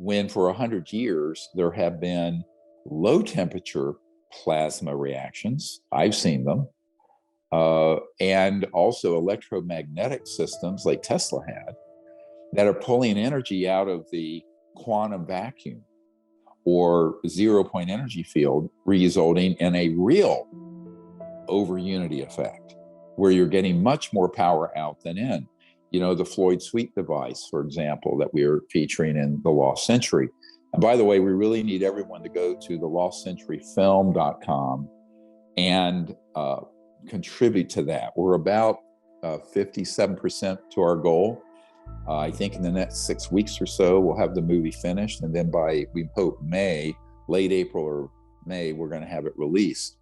when for 100 years there have been low temperature plasma reactions. I've seen them. And also electromagnetic systems like Tesla had that are pulling energy out of the quantum vacuum or 0-point energy field, resulting in a real over unity effect where you're getting much more power out than in. The Floyd Sweet device, for example, that we're featuring in The Lost Century. And by the way, we really need everyone to go to thelostcenturyfilm.com and contribute to that. We're about 57% to our goal. I think in the next 6 weeks or so, we'll have the movie finished. And then by, we hope, May, late April or May, we're going to have it released.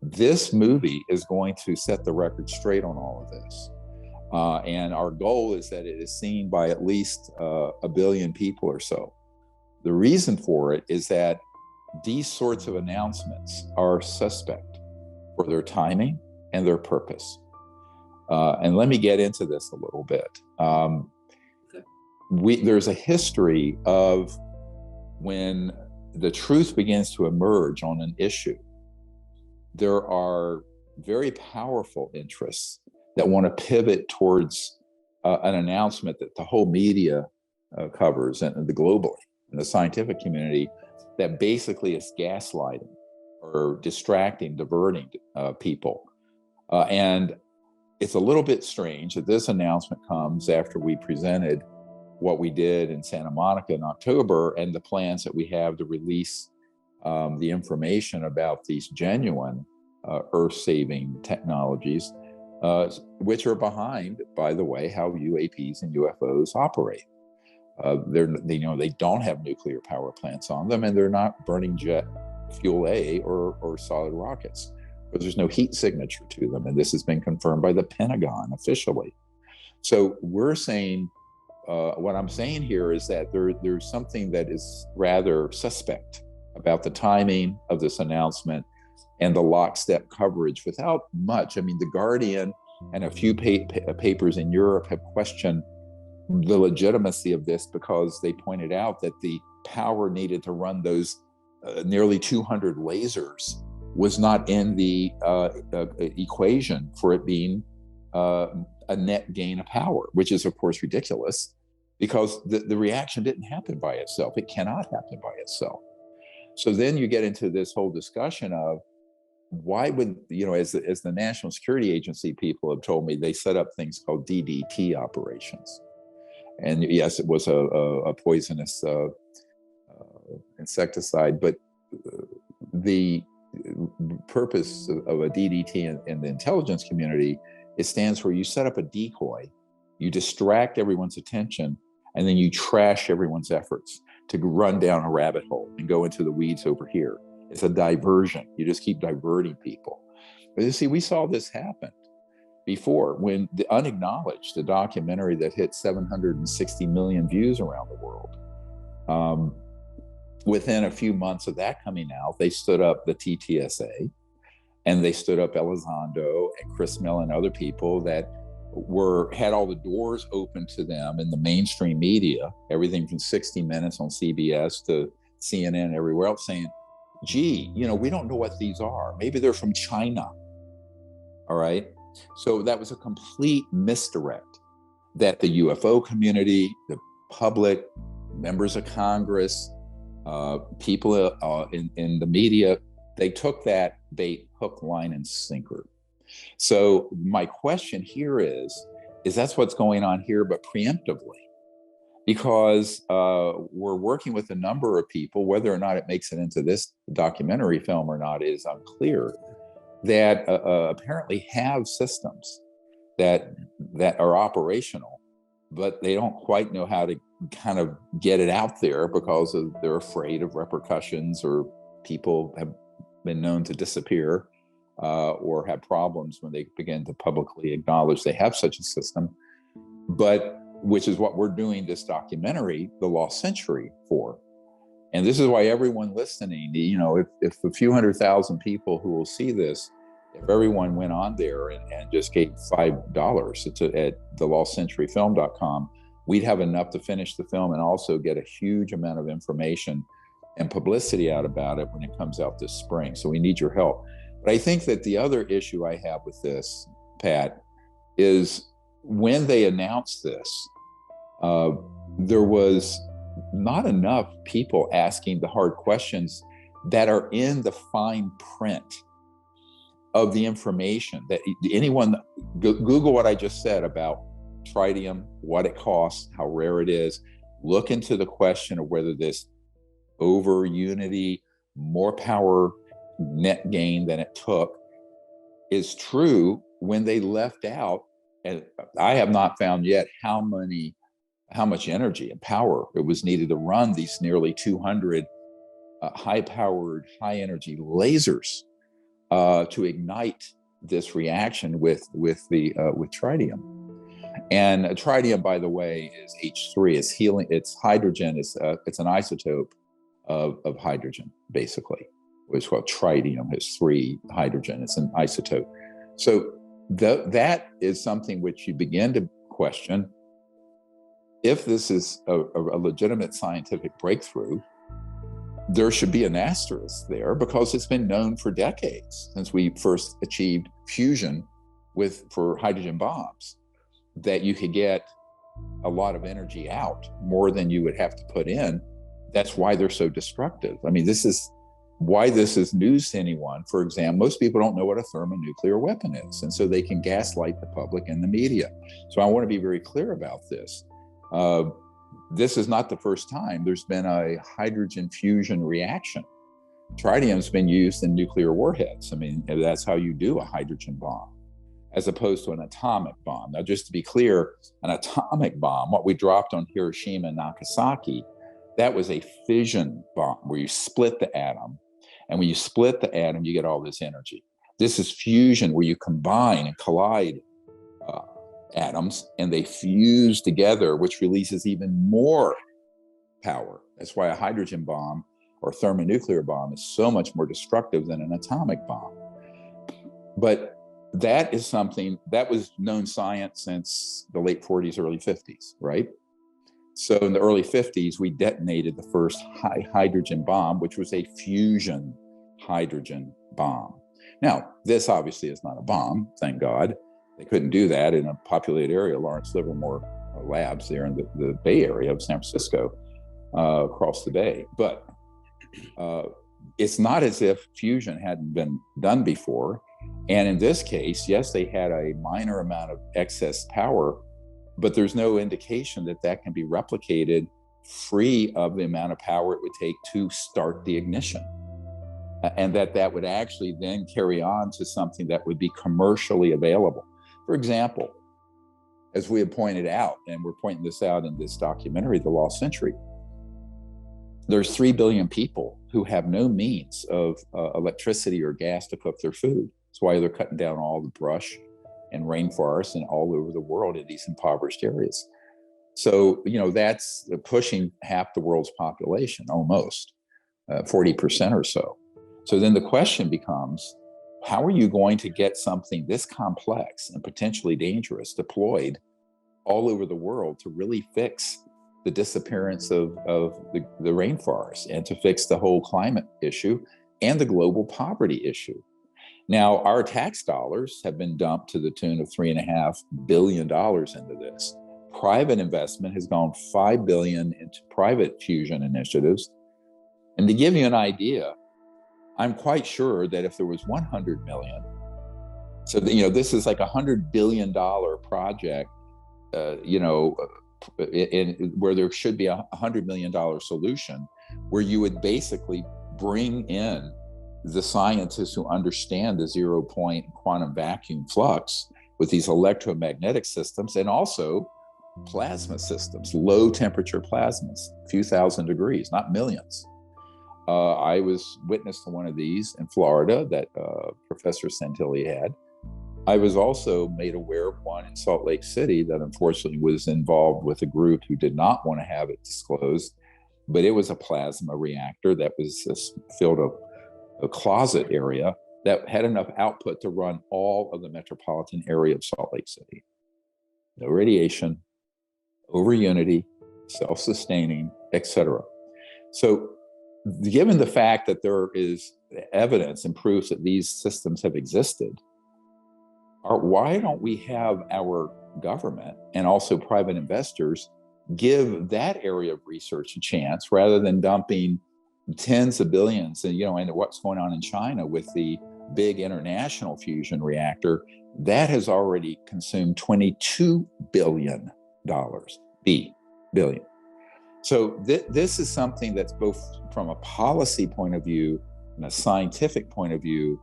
This movie is going to set the record straight on all of this. And our goal is that it is seen by at least 1 billion people or so. The reason for it is that these sorts of announcements are suspect for their timing and their purpose. And let me get into this a little bit. There's a history of when the truth begins to emerge on an issue, there are very powerful interests that want to pivot towards an announcement that the whole media covers and the globally, and the scientific community, that basically is gaslighting or distracting, diverting people. And it's a little bit strange that this announcement comes after we presented what we did in Santa Monica in October and the plans that we have to release the information about these genuine earth-saving technologies, which are behind, by the way, how UAPs and UFOs operate. They don't have nuclear power plants on them, and they're not burning jet fuel A or solid rockets, because there's no heat signature to them. And this has been confirmed by the Pentagon officially. So we're saying, what I'm saying here is that there's something that is rather suspect about the timing of this announcement and the lockstep coverage without much. I mean, The Guardian and a few papers in Europe have questioned the legitimacy of this because they pointed out that the power needed to run those nearly 200 lasers was not in the equation for it being a net gain of power, which is, of course, ridiculous because the reaction didn't happen by itself. It cannot happen by itself. So then you get into this whole discussion of why would, as the National Security Agency people have told me, they set up things called DDT operations. And yes, it was a poisonous insecticide, but the purpose of a DDT in the intelligence community, it stands for you set up a decoy, you distract everyone's attention, and then you trash everyone's efforts to run down a rabbit hole and go into the weeds over here. It's a diversion. You just keep diverting people. But you see, we saw this happen before when the Unacknowledged, the documentary that hit 760 million views around the world. Within a few months of that coming out, they stood up the TTSA, and they stood up Elizondo and Chris Mill and other people that had all the doors open to them in the mainstream media, everything from 60 Minutes on CBS to CNN, everywhere else, saying, gee, we don't know what these are. Maybe they're from China. All right. So that was a complete misdirect that the UFO community, the public, members of Congress, people in the media, they took that bait hook, line, and sinker. So my question here is that's what's going on here, but preemptively, because we're working with a number of people, whether or not it makes it into this documentary film or not is unclear, that apparently have systems that are operational, but they don't quite know how to kind of get it out there because they're afraid of repercussions, or people have been known to disappear or have problems when they begin to publicly acknowledge they have such a system. But which is what we're doing this documentary, The Lost Century, for. And this is why everyone listening, if a few 100,000 people who will see this, if everyone went on there and just gave $5 at thelostcenturyfilm.com, we'd have enough to finish the film and also get a huge amount of information and publicity out about it when it comes out this spring. So we need your help. But I think that the other issue I have with this, Pat, is when they announced this, there was not enough people asking the hard questions that are in the fine print of the information. That anyone, Google what I just said about tritium, what it costs, how rare it is. Look into the question of whether this over unity, more power net gain than it took is true when they left out, and I have not found yet how much energy and power it was needed to run these nearly 200 high-powered, high-energy lasers to ignite this reaction with tritium. And tritium, by the way, is H3. It's healing. It's hydrogen. It's an isotope of hydrogen, basically. It's called tritium. It's 3 hydrogen. It's an isotope. So that is something which you begin to question. If this is a legitimate scientific breakthrough, there should be an asterisk there, because it's been known for decades, since we first achieved fusion for hydrogen bombs, that you could get a lot of energy out, more than you would have to put in. That's why they're so destructive. I mean, this is why this is news to anyone. For example, most people don't know what a thermonuclear weapon is, and so they can gaslight the public and the media. So I want to be very clear about this. This is not the first time there's been a hydrogen fusion reaction. Tritium's been used in nuclear warheads. I mean, that's how you do a hydrogen bomb, as opposed to an atomic bomb. Now, just to be clear, an atomic bomb, what we dropped on Hiroshima and Nagasaki, that was a fission bomb where you split the atom. And when you split the atom, you get all this energy. This is fusion, where you combine and collide atoms, and they fuse together, which releases even more power. That's why a hydrogen bomb or thermonuclear bomb is so much more destructive than an atomic bomb. But that is something that was known science since the late 40s, early 50s, right? So in the early 50s, we detonated the first hydrogen bomb, which was a fusion hydrogen bomb. Now, this obviously is not a bomb, thank God. They couldn't do that in a populated area, Lawrence Livermore Labs there in the Bay Area of San Francisco, across the bay. But it's not as if fusion hadn't been done before. And in this case, yes, they had a minor amount of excess power, but there's no indication that that can be replicated free of the amount of power it would take to start the ignition. And that would actually then carry on to something that would be commercially available. For example, as we have pointed out, and we're pointing this out in this documentary, The Lost Century, there's 3 billion people who have no means of electricity or gas to cook their food. That's why they're cutting down all the brush and rainforests and all over the world in these impoverished areas. So, that's pushing half the world's population, almost 40% or so. So then the question becomes, how are you going to get something this complex and potentially dangerous deployed all over the world to really fix the disappearance of the rainforest, and to fix the whole climate issue and the global poverty issue? Now, our tax dollars have been dumped to the tune of $3.5 billion into this. Private investment has gone $5 billion into private fusion initiatives. And to give you an idea, I'm quite sure that if there was 100 million, so this is like $100 billion project, where there should be a $100 million solution, where you would basically bring in the scientists who understand the 0-point quantum vacuum flux with these electromagnetic systems, and also plasma systems, low temperature plasmas, a few thousand degrees, not millions. I was witness to one of these in Florida that Professor Santilli had. I was also made aware of one in Salt Lake City that unfortunately was involved with a group who did not want to have it disclosed, but it was a plasma reactor that was filled a closet area that had enough output to run all of the metropolitan area of Salt Lake City. No radiation, over unity, self-sustaining, etc. So given the fact that there is evidence and proofs that these systems have existed, why don't we have our government and also private investors give that area of research a chance rather than dumping tens of billions and and what's going on in China with the big international fusion reactor that has already consumed $22 billion. Billion. So this is something that's both from a policy point of view and a scientific point of view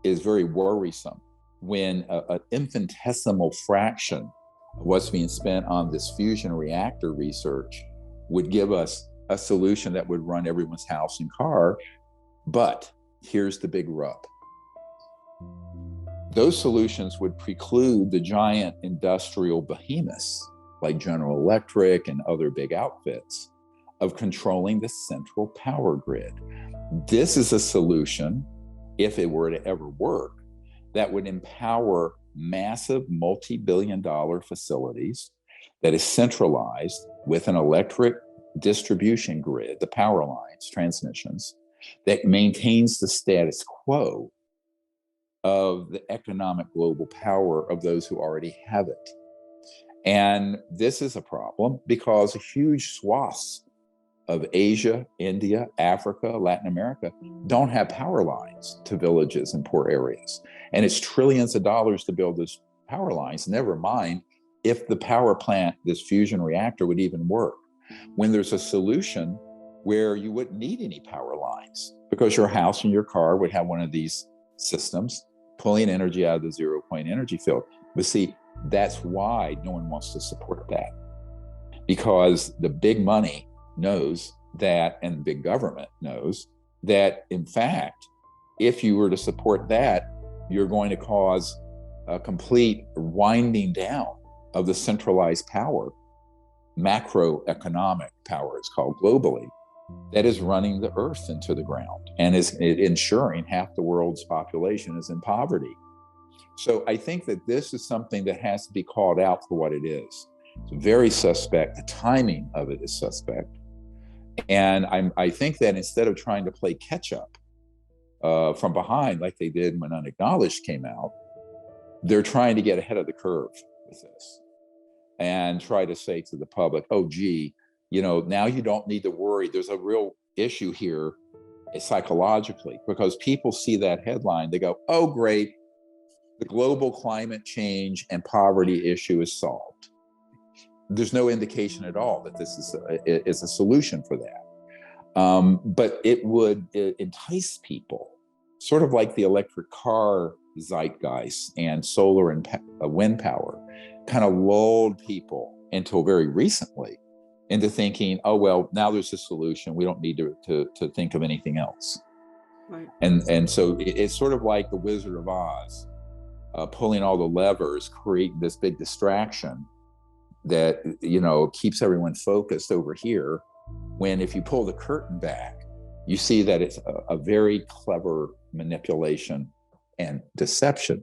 is very worrisome when an infinitesimal fraction of what's being spent on this fusion reactor research would give us a solution that would run everyone's house and car. But here's the big rub. Those solutions would preclude the giant industrial behemoths like General Electric and other big outfits of controlling the central power grid. This is a solution, if it were to ever work, that would empower massive multi-billion-dollar facilities that is centralized with an electric distribution grid, the power lines, transmissions, that maintains the status quo of the economic global power of those who already have it. And this is a problem because huge swaths of Asia, India, Africa, Latin America don't have power lines to villages and poor areas. And it's trillions of dollars to build those power lines, never mind if the power plant, this fusion reactor, would even work. When there's a solution where you wouldn't need any power lines because your house and your car would have one of these systems pulling energy out of the zero-point energy field. But see, that's why no one wants to support that, because the big money knows that, and the big government knows that, in fact, if you were to support that, you're going to cause a complete winding down of the centralized power, macroeconomic power, it's called globally, that is running the earth into the ground and is ensuring half the world's population is in poverty. So I think that this is something that has to be called out for what it is. It's very suspect. The timing of it is suspect. And I think that instead of trying to play catch up from behind like they did when Unacknowledged came out, they're trying to get ahead of the curve with this and try to say to the public, oh, gee, now you don't need to worry. There's a real issue here psychologically, because people see that headline, they go, oh, great, the global climate change and poverty issue is solved. There's no indication at all that this is a solution for that. But it would entice people, sort of like the electric car zeitgeist and solar and wind power, kind of lulled people until very recently into thinking, oh, well, now there's a solution. We don't need to think of anything else. Right. And so it's sort of like the Wizard of Oz, pulling all the levers, creating this big distraction that, keeps everyone focused over here, when if you pull the curtain back, you see that it's a very clever manipulation and deception